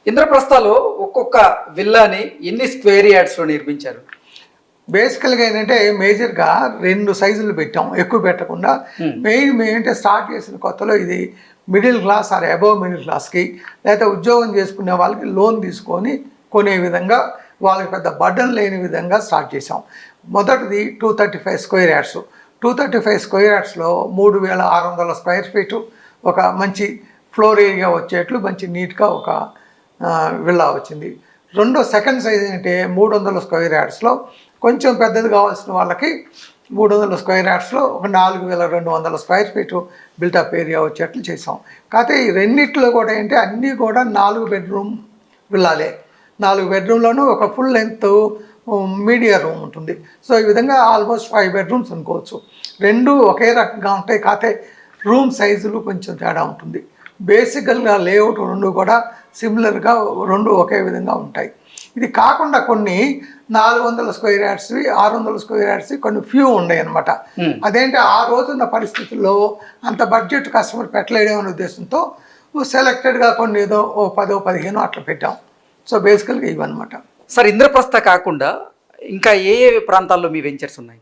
ఇంద్రప్రస్థలో ఒక్కొక్క విల్లాని ఎన్ని స్క్వేర్ యార్డ్స్లో నిర్మించారు? బేసికల్గా ఏంటంటే మేజర్గా 2 సైజులు పెట్టాం, ఎక్కువ పెట్టకుండా. మేము ఏంటంటే స్టార్ట్ చేసిన కొత్తలో ఇది middle class are above middle క్లాస్కి, లేకపోతే ఉద్యోగం చేసుకునే వాళ్ళకి లోన్ తీసుకొని కొనే విధంగా, వాళ్ళకి పెద్ద బర్డన్ లేని విధంగా స్టార్ట్ చేసాం. మొదటిది 235 స్క్వేర్ యార్డ్స్. 235 స్క్వేర్ యార్డ్స్లో 3600 స్క్వేర్ ఫీటు ఒక మంచి ఫ్లోర్ ఏరియా వచ్చేట్లు మంచి నీట్గా ఒక విల్లా వచ్చింది. సెకండ్ సైజ్ ఏంటంటే 300 స్క్వేర్ యార్డ్స్లో కొంచెం పెద్దది కావాల్సిన వాళ్ళకి 300 స్క్వేర్ యార్డ్స్లో ఒక 4200 స్క్వేర్ ఫీటు బిల్టప్ ఏరియా వచ్చేట్లు చేసాం. కాకపోతే ఈ రెండిట్లో కూడా ఏంటి, అన్నీ కూడా 4 బెడ్రూమ్ విల్లాలే. 4 బెడ్రూమ్లోనూ ఒక ఫుల్ లెంత్ మీడియా రూమ్ ఉంటుంది. సో ఈ విధంగా ఆల్మోస్ట్ 5 బెడ్రూమ్స్ అనుకోవచ్చు. రెండు ఒకే రకంగా ఉంటాయి, కాకపోతే రూమ్ సైజులు కొంచెం తేడా ఉంటుంది. బేసికల్గా లేఅవుట్ రెండు కూడా సిమిలర్గా రెండు ఒకే విధంగా ఉంటాయి. ఇది కాకుండా కొన్ని 400 స్క్వేర్ యార్డ్స్వి, 600 స్క్వేర్ యార్డ్స్వి కొన్ని ఫ్యూ ఉన్నాయి అనమాట. అదేంటి ఆ రోజున్న పరిస్థితుల్లో అంత బడ్జెట్ కస్టమర్ పెట్టలేడే అనే ఉద్దేశంతో సెలెక్టెడ్గా కొన్ని ఏదో 10-15 అట్లా పెట్టాం. సో బేసికల్గా ఇవన్నమాట. సార్, ఇంద్రప్రస్థ కాకుండా ఇంకా ఏ ఏ ప్రాంతాల్లో మీ వెంచర్స్ ఉన్నాయి?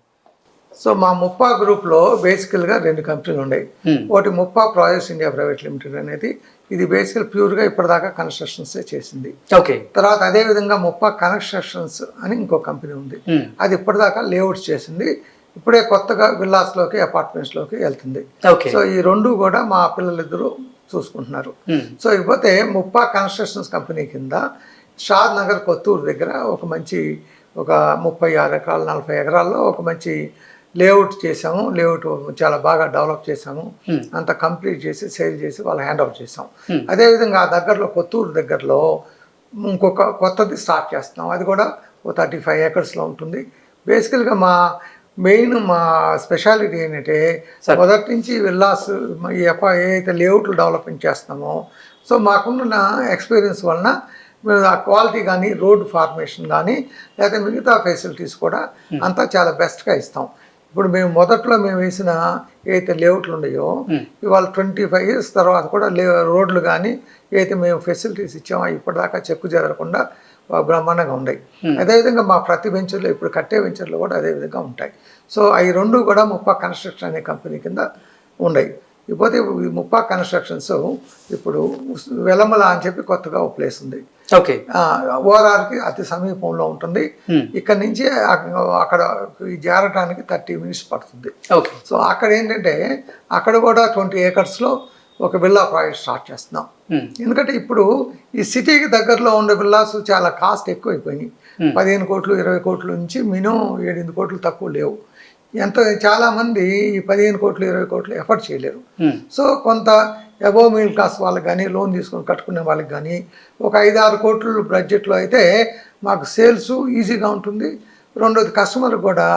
సో మా ముప్పా గ్రూప్లో బేసికల్గా 2 కంపెనీలు ఉన్నాయి. ఒకటి Muppa projects India private limited అనేది, ఇది బేసికల్ ప్యూర్గా ఇప్పటిదాకా కన్స్ట్రక్షన్సే చేసింది. ఓకే. తర్వాత అదేవిధంగా ముప్పా కన్స్ట్రక్షన్స్ అని ఇంకో కంపెనీ ఉంది, అది ఇప్పటిదాకా లేఅవుట్స్ చేసింది. ఇప్పుడే కొత్తగా విల్లాస్లోకి అపార్ట్మెంట్స్లోకి వెళ్తుంది. సో ఈ రెండు కూడా మా పిల్లలిద్దరూ చూసుకుంటున్నారు. సో ఇకపోతే ముప్పా కన్స్ట్రక్షన్స్ కంపెనీ కింద షాద్ నగర్ కొత్తూరు దగ్గర ఒక మంచి ఒక 36 ఎకరాలు 40 ఎకరాల్లో ఒక మంచి లేఅవుట్ చేసాము. లేఅవుట్ చాలా బాగా డెవలప్ చేసాము. అంతా కంప్లీట్ చేసి సేల్ చేసి వాళ్ళు హ్యాండ్ ఓవర్ చేసాం. అదేవిధంగా ఆ దగ్గరలో కొత్తూరు దగ్గరలో ఇంకొక కొత్తది స్టార్ట్ చేస్తున్నాం. అది కూడా 35 ఏకర్స్లో ఉంటుంది. బేసికల్గా మా స్పెషాలిటీ ఏంటంటే మొదటి నుంచి విల్లాస్ ఏదైతే లేఅవుట్లు డెవలప్మెంట్ చేస్తున్నామో, సో మాకున్న ఎక్స్పీరియన్స్ వలన మేము ఆ క్వాలిటీ కానీ, రోడ్ ఫార్మేషన్ కానీ, లేకపోతే మిగతా ఫెసిలిటీస్ కూడా అంతా చాలా బెస్ట్గా ఇస్తాం. ఇప్పుడు మొదట్లో మేము వేసిన ఏదైతే లేఅవుట్లు ఉన్నాయో, ఇవాళ 25 years తర్వాత కూడా రోడ్లు కానీ ఏదైతే మేము ఫెసిలిటీస్ ఇచ్చామో ఇప్పటిదాకా చెక్కు చెదరకుండా బ్రహ్మాండంగా ఉన్నాయి. అదేవిధంగా మా ప్రతి వెంచర్లో ఇప్పుడు కట్టే వెంచర్లు కూడా అదేవిధంగా ఉంటాయి. సో అవి రెండు కూడా ముప్పా కన్స్ట్రక్షన్ అనే కంపెనీ కింద ఉన్నాయి. ఇకపోతే ఈ ముప్పా కన్స్ట్రక్షన్స్ ఇప్పుడు వెలమల అని చెప్పి కొత్తగా ఒక ప్లేస్ ఉంది. ఓకే. ఓఆర్ఆర్కి అతి సమీపంలో ఉంటుంది. ఇక్కడ నుంచి అక్కడ చేరటానికి 30 minutes పడుతుంది. సో అక్కడ ఏంటంటే అక్కడ కూడా 20 acresలో ఒక విల్లా ప్రాజెక్ట్ స్టార్ట్ చేస్తున్నాం. ఎందుకంటే ఇప్పుడు ఈ సిటీకి దగ్గరలో ఉండే విల్లాస్ చాలా కాస్ట్ ఎక్కువైపోయినాయి. 15 కోట్లు 20 కోట్ల నుంచి మినిమం 7-8 కోట్లు తక్కువ లేవు. చాలామంది ఈ 15 కోట్లు 20 కోట్లు ఎఫర్ట్ చేయలేరు. సో కొంత అబోవ్ మిడిల్ క్లాస్ వాళ్ళకి కానీ, లోన్ తీసుకొని కట్టుకునే వాళ్ళకి కానీ ఒక 5-6 కోట్ల బడ్జెట్లో అయితే మాకు సేల్స్ ఈజీగా ఉంటుంది. రెండోది కస్టమర్ కూడా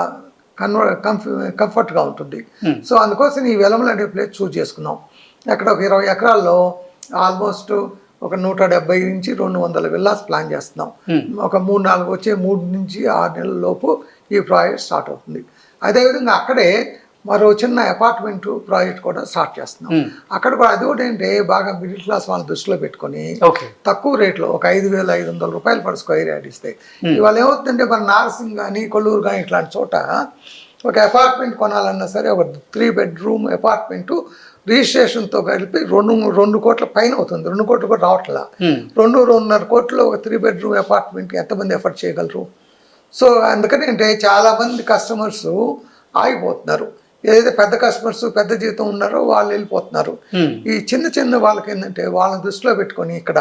కంఫర్ట్గా ఉంటుంది. సో అందుకోసం ఈ వెలమల అనే ప్లేస్ చూస్ చేసుకున్నాం. అక్కడ ఒక 20 ఎకరాల్లో ఆల్మోస్ట్ ఒక 170 నుంచి 200 విల్లాస్ ప్లాన్ చేస్తున్నాం. ఒక 3 నుంచి 6 నెలల లోపు ఈ ప్రాజెక్ట్ స్టార్ట్ అవుతుంది. అదేవిధంగా అక్కడే మరో చిన్న అపార్ట్మెంట్ ప్రాజెక్ట్ కూడా స్టార్ట్ చేస్తున్నాం. అక్కడ కూడా అది కూడా ఏంటంటే బాగా మిడిల్ క్లాస్ వాళ్ళని దృష్టిలో పెట్టుకొని తక్కువ రేట్లో ఒక 5,500 రూపాయలు పర్ స్క్వేర్ యార్డ్ ఇస్తాయి. ఇవాళ ఏమవుతుందంటే మన నార్సింగ్ కానీ, కొల్లూరు కానీ ఇట్లాంటి చోట ఒక అపార్ట్మెంట్ కొనాలన్నా సరే ఒక 3 bedroom అపార్ట్మెంటు రిజిస్ట్రేషన్తో కలిపి 2 కోట్ల పైన అవుతుంది. 2 కోట్లు కూడా రావట్లా. 2-2.5 కోట్లు ఒక 3 bedroom అపార్ట్మెంట్కి ఎంతమంది ఎఫర్ట్ చేయగలరు? సో అందుకని అంటే చాలామంది కస్టమర్స్ ఆగిపోతున్నారు. ఏదైతే పెద్ద కస్టమర్స్ పెద్ద జీతం ఉన్నారో వాళ్ళు వెళ్ళిపోతున్నారు. ఈ చిన్న వాళ్ళకి ఏంటంటే వాళ్ళని దృష్టిలో పెట్టుకొని ఇక్కడ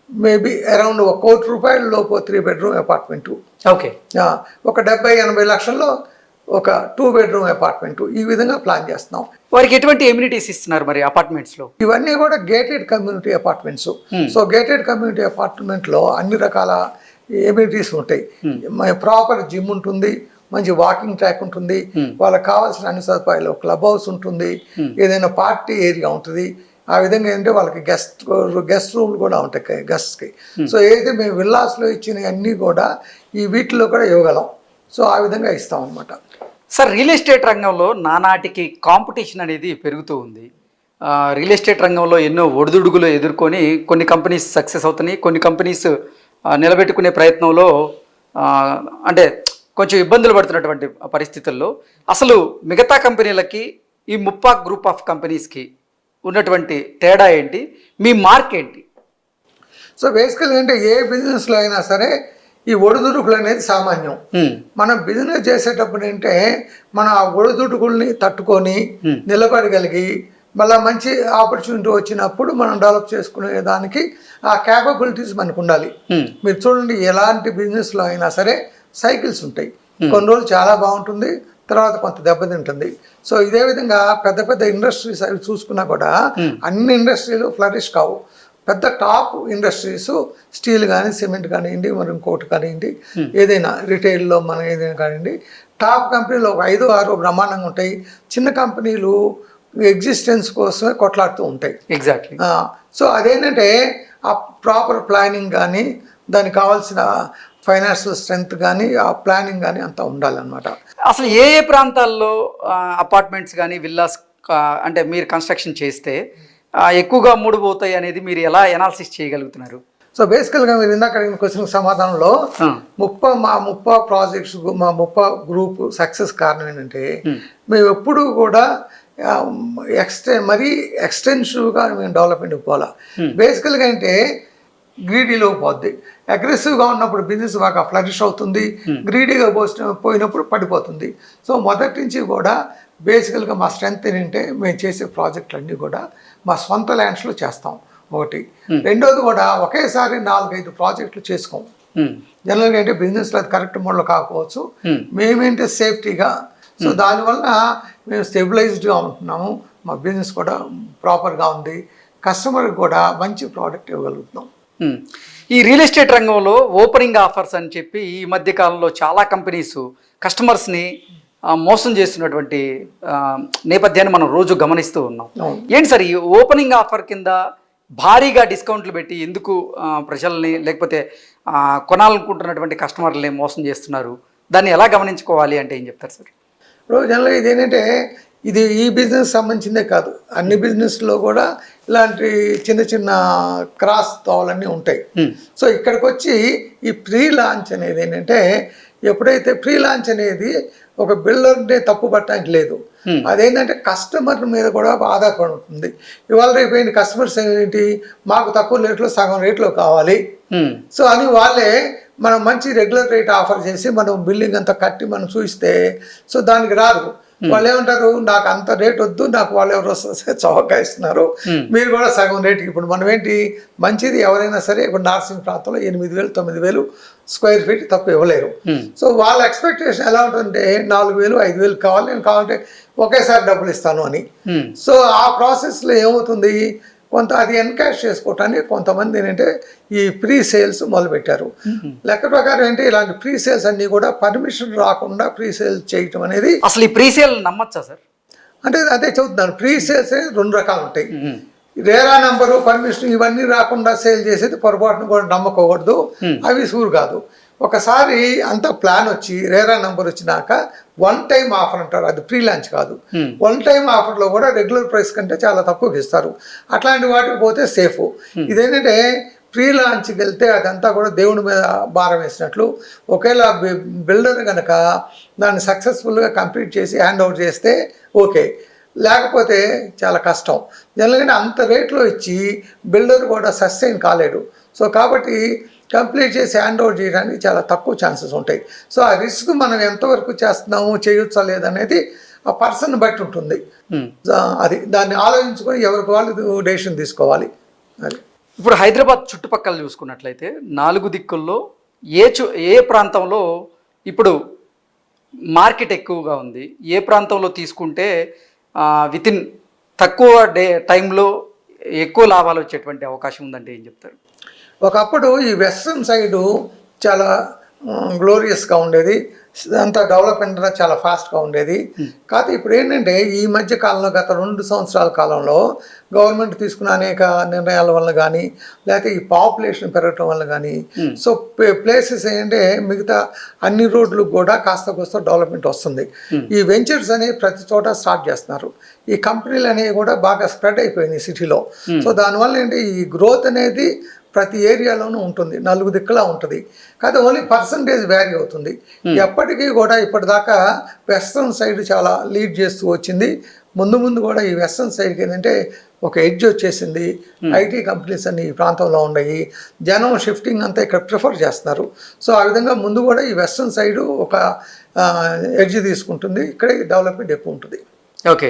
మేబీ అరౌండ్ 1 కోటి రూపాయల లోపు 3 bedroom అపార్ట్మెంటు, ఓకే, ఒక 70-80 లక్షల్లో ఒక 2 bedroom అపార్ట్మెంటు, ఈ విధంగా ప్లాన్ చేస్తున్నాం. వారికి ఎటువంటి ఎమ్యూనిటీస్ ఇస్తున్నారు మరి అపార్ట్మెంట్స్లో? ఇవన్నీ కూడా gated community apartments. So gated community అపార్ట్మెంట్లో అన్ని రకాల ఎమ్యూనిటీస్ ఉంటాయి. ప్రాపర్ జిమ్ ఉంటుంది, మంచి వాకింగ్ ట్రాక్ ఉంటుంది, వాళ్ళకి కావాల్సిన అన్ని సదుపాయాలు, క్లబ్ హౌస్ ఉంటుంది, ఏదైనా పార్టీ ఏరియా ఉంటుంది. ఆ విధంగా ఏంటంటే వాళ్ళకి గెస్ట్ రూమ్లు కూడా ఉంటాయి గెస్ట్కి. సో ఏదైతే మేము విల్లాస్లో ఇచ్చిన అన్నీ కూడా ఈ వీటిలో కూడా ఇవ్వగలం. సో ఆ విధంగా ఇస్తాం అనమాట. సార్, రియల్ ఎస్టేట్ రంగంలో నానాటికి కాంపిటీషన్ అనేది పెరుగుతూ ఉంది. రియల్ ఎస్టేట్ రంగంలో ఎన్నో ఒడిదుడుగులు ఎదుర్కొని కొన్ని కంపెనీస్ సక్సెస్ అవుతున్నాయి, కొన్ని కంపెనీస్ నిలబెట్టుకునే ప్రయత్నంలో అంటే కొంచెం ఇబ్బందులు పడుతున్నటువంటి పరిస్థితుల్లో అసలు మిగతా కంపెనీలకి ఈ ముప్పాక్ గ్రూప్ ఆఫ్ కంపెనీస్కి ఉన్నటువంటి తేడా ఏంటి, మీ మార్క్ ఏంటి? సో బేసికల్గా అంటే ఏ బిజినెస్లో అయినా సరే ఈ ఒడిదుడుకులు అనేది సామాన్యం. మనం బిజినెస్ చేసేటప్పుడు అంటే మన ఆ ఒడిదుడుకుల్ని తట్టుకొని నిలబడగలిగి మళ్ళీ మంచి ఆపర్చునిటీ వచ్చినప్పుడు మనం డెవలప్ చేసుకునే దానికి ఆ క్యాపబిలిటీస్ మనకు ఉండాలి. మీరు చూడండి, ఎలాంటి బిజినెస్లో అయినా సరే సైకిల్స్ ఉంటాయి. కొన్ని రోజులు చాలా బాగుంటుంది, తర్వాత కొంత దెబ్బతింటుంది. సో ఇదే విధంగా పెద్ద పెద్ద ఇండస్ట్రీస్ అవి చూసుకున్నా కూడా అన్ని ఇండస్ట్రీలు ఫ్లరిష్ కావు. పెద్ద టాప్ ఇండస్ట్రీస్ స్టీల్ కానీ సిమెంట్ కానివ్వండి, మరి ఇంకోటి కానివ్వండి, ఏదైనా రిటైల్లో మనం ఏదైనా కానివ్వండి, టాప్ కంపెనీలు ఒక 5-6 బ్రహ్మాండంగా ఉంటాయి. చిన్న కంపెనీలు ఎగ్జిస్టెన్స్ కోసమే కొట్లాడుతూ ఉంటాయి. ఎగ్జాక్ట్లీ. సో అదేంటంటే ఆ ప్రాపర్ ప్లానింగ్ కానీ దానికి కావాల్సిన ఫైనాన్షియల్ స్ట్రెంగ్త్ కానీ ఆ ప్లానింగ్ కానీ అంతా ఉండాలన్నమాట. అసలు ఏ ఏ ప్రాంతాల్లో అపార్ట్మెంట్స్ కానీ విల్లాస్ అంటే మీరు కన్స్ట్రక్షన్ చేస్తే ఎక్కువగా అమ్ముడుపోతాయి అనేది మీరు ఎలా ఎనాలిసిస్ చేయగలుగుతున్నారు? సో బేసికల్గా మీరు ఇందాక అడిగిన క్వశ్చన్ సమాధానంలో మా ముప్ప ప్రాజెక్ట్స్ మా ముప్ప గ్రూప్ సక్సెస్ కారణం ఏంటంటే మేము ఎప్పుడూ కూడా మరీ ఎక్స్టెన్సివ్గా మేము డెవలప్మెంట్ పోలా. బేసికల్గా అంటే గ్రీడీలో పోద్ది. అగ్రెసివ్గా ఉన్నప్పుడు బిజినెస్ బాగా ఫ్లరిష్ అవుతుంది, గ్రీడీగా పోయినప్పుడు పడిపోతుంది. సో మొదటి నుంచి కూడా బేసికల్గా మా స్ట్రెంగ్త్ ఏంటంటే మేము చేసే ప్రాజెక్టులన్నీ కూడా మా సొంత ల్యాండ్స్లో చేస్తాం ఒకటి. రెండోది కూడా ఒకేసారి 4-5 ప్రాజెక్టులు చేసుకోం. జనరల్గా అంటే బిజినెస్లో అది కరెక్ట్ మోడ్లో కాకపోవచ్చు, మేమేంటే సేఫ్టీగా. సో దానివల్ల మేము స్టెబిలైజ్డ్గా ఉంటున్నాము, మా బిజినెస్ కూడా ప్రాపర్గా ఉంది, కస్టమర్కి కూడా మంచి ప్రోడక్ట్ ఇవ్వగలుగుతున్నాం. ఈ రియల్ ఎస్టేట్ రంగంలో ఓపెనింగ్ ఆఫర్స్ అని చెప్పి ఈ మధ్య కాలంలో చాలా కంపెనీస్ కస్టమర్స్ని మోసం చేస్తున్నటువంటి నేపథ్యాన్ని మనం రోజు గమనిస్తూ ఉన్నాం. ఏంటి సార్ ఈ ఓపెనింగ్ ఆఫర్ కింద భారీగా డిస్కౌంట్లు పెట్టి ఎందుకు ప్రజల్ని లేకపోతే కొనాలనుకుంటున్నటువంటి కస్టమర్లని మోసం చేస్తున్నారు? దాన్ని ఎలా గమనించుకోవాలి అంటే ఏం చెప్తారు సార్? ఇప్పుడు జనరల్గా ఇది ఏంటంటే ఇది ఈ బిజినెస్ సంబంధించిందే కాదు, అన్ని బిజినెస్లో కూడా ఇలాంటి చిన్న చిన్న క్రాస్ తోవలన్నీ ఉంటాయి. సో ఇక్కడికి వచ్చి ఈ ప్రీ లాంచ్ అనేది ఏంటంటే ఎప్పుడైతే ప్రీ లాంచ్ అనేది ఒక బిల్డర్ని తప్పు పట్టడానికి లేదు, అదేంటంటే కస్టమర్ మీద కూడా ఆధారపడి ఉంటుంది. ఇవాళ రేపు ఏంటి కస్టమర్స్ ఏంటి, మాకు తక్కువ రేట్లో సగం రేట్లో కావాలి సో అని వాళ్ళే మనం మంచి రెగ్యులర్ రేట్ ఆఫర్ చేసి మనం బిల్డింగ్ అంతా కట్టి మనం చూస్తే సో దానికి రారు. వాళ్ళు ఏమంటారు, నాకు అంత రేట్ వద్దు, నాకు వాళ్ళు ఎవరు వస్తే చౌకగా ఇస్తున్నారు, మీరు కూడా సగం రేటుకి. ఇప్పుడు మనం ఏంటి మంచిది ఎవరైనా సరే ఇప్పుడు నార్సింగ్ ప్రాంతంలో 8,000-9,000 స్క్వేర్ ఫీట్ తక్కువ ఇవ్వలేరు. సో వాళ్ళ ఎక్స్పెక్టేషన్ ఎలా ఉంటుందంటే 4,000-5,000 కావాలి, నేను కావాలంటే ఒకేసారి డబ్బులు ఇస్తాను అని. సో ఆ ప్రాసెస్లో ఏమవుతుంది, కొంత అది ఎన్కాష్ చేసుకోవటానికి కొంతమంది ఏంటంటే ఈ ప్రీ సేల్స్ మొదలుపెట్టారు. లెక్క ప్రకారం ఏంటి ఇలాంటి ప్రీ సేల్స్ అన్నీ కూడా పర్మిషన్ రాకుండా ప్రీ సేల్స్ చేయటం అనేది. అసలు ఈ ప్రీ సేల్ నమ్మచ్చా సార్? అంటే అదే చెబుతున్నాను, ప్రీ సేల్స్ 2 రకాలు ఉంటాయి. రేరా నంబరు, పర్మిషన్ ఇవన్నీ రాకుండా సేల్ చేసేది పొరపాటును కూడా నమ్మకూడదు, అవి సూరు కాదు. ఒకసారి అంత ప్లాన్ వచ్చి రేరా నంబర్ వచ్చినాక 1 టైం ఆఫర్ అంటారు, అది ప్రీ లాంచ్ కాదు. 1 టైం ఆఫర్లో కూడా రెగ్యులర్ ప్రైస్ కంటే చాలా తక్కువకి ఇస్తారు. అట్లాంటి వాటికి పోతే సేఫ్. ఇదేంటంటే ప్రీ లాంచ్కి వెళ్తే అదంతా కూడా దేవుడి మీద భారం వేసినట్లు. ఒకవేళ బిల్డర్ కనుక దాన్ని సక్సెస్ఫుల్గా కంప్లీట్ చేసి హ్యాండ్ ఓవర్ చేస్తే ఓకే, లేకపోతే చాలా కష్టం. జనరల్గా అంత రేట్లో ఇచ్చి బిల్డర్ కూడా సస్టైన్ కాలేడు. సో కాబట్టి కంప్లీట్ చేసి హ్యాండ్ ఓవర్ చేయడానికి చాలా తక్కువ ఛాన్సెస్ ఉంటాయి. సో ఆ రిస్క్ మనం ఎంతవరకు చేస్తున్నాము, చేయొచ్చా లేదనేది ఆ పర్సన్ బట్టి ఉంటుంది. అది దాన్ని ఆలోచించుకొని ఎవరికి వాళ్ళు డెసిషన్ తీసుకోవాలి. అది ఇప్పుడు హైదరాబాద్ చుట్టుపక్కల చూసుకున్నట్లయితే 4 దిక్కుల్లో ఏ ప్రాంతంలో ఇప్పుడు మార్కెట్ ఎక్కువగా ఉంది, ఏ ప్రాంతంలో తీసుకుంటే వితిన్ తక్కువ టైంలో ఎక్కువ లాభాలు వచ్చేటువంటి అవకాశం ఉందంటే ఏం చెప్తారు? ఒకప్పుడు ఈ వెస్ట్రన్ సైడు చాలా గ్లోరియస్గా ఉండేది, అంతా డెవలప్మెంట్ చాలా ఫాస్ట్గా ఉండేది. కాకపోతే ఇప్పుడు ఏంటంటే ఈ మధ్య కాలంలో గత 2 సంవత్సరాల కాలంలో గవర్నమెంట్ తీసుకున్న అనేక నిర్ణయాల వల్ల కానీ లేకపోతే ఈ పాపులేషన్ పెరగటం వల్ల కానీ సో ప్లేసెస్ ఏంటంటే మిగతా అన్ని రోడ్లు కూడా కాస్త కోస్త డెవలప్మెంట్ వస్తుంది. ఈ వెంచర్స్ అనేవి ప్రతి చోట స్టార్ట్ చేస్తున్నారు. ఈ కంపెనీలు అనేవి కూడా బాగా స్ప్రెడ్ అయిపోయినాయి సిటీలో. సో దానివల్ల ఏంటి ఈ గ్రోత్ అనేది ప్రతి ఏరియాలోనూ ఉంటుంది, 4 దిక్కులా ఉంటుంది. కాదు ఓన్లీ పర్సంటేజ్ వ్యారీ అవుతుంది. ఎప్పటికీ కూడా ఇప్పటిదాకా వెస్ట్రన్ సైడ్ చాలా లీడ్ చేస్తూ వచ్చింది. ముందు ముందు కూడా ఈ వెస్ట్రన్ సైడ్కి ఏంటంటే ఒక ఎడ్జ్ వచ్చేసింది. ఐటీ కంపెనీస్ అన్ని ఈ ప్రాంతంలో ఉన్నాయి. జనం షిఫ్టింగ్ అంతా ఇక్కడ ప్రిఫర్ చేస్తున్నారు. సో ఆ విధంగా ముందు కూడా ఈ వెస్ట్రన్ సైడ్ ఒక ఎడ్జ్ తీసుకుంటుంది. ఇక్కడే డెవలప్మెంట్ ఎక్కువ ఉంటుంది. ఓకే.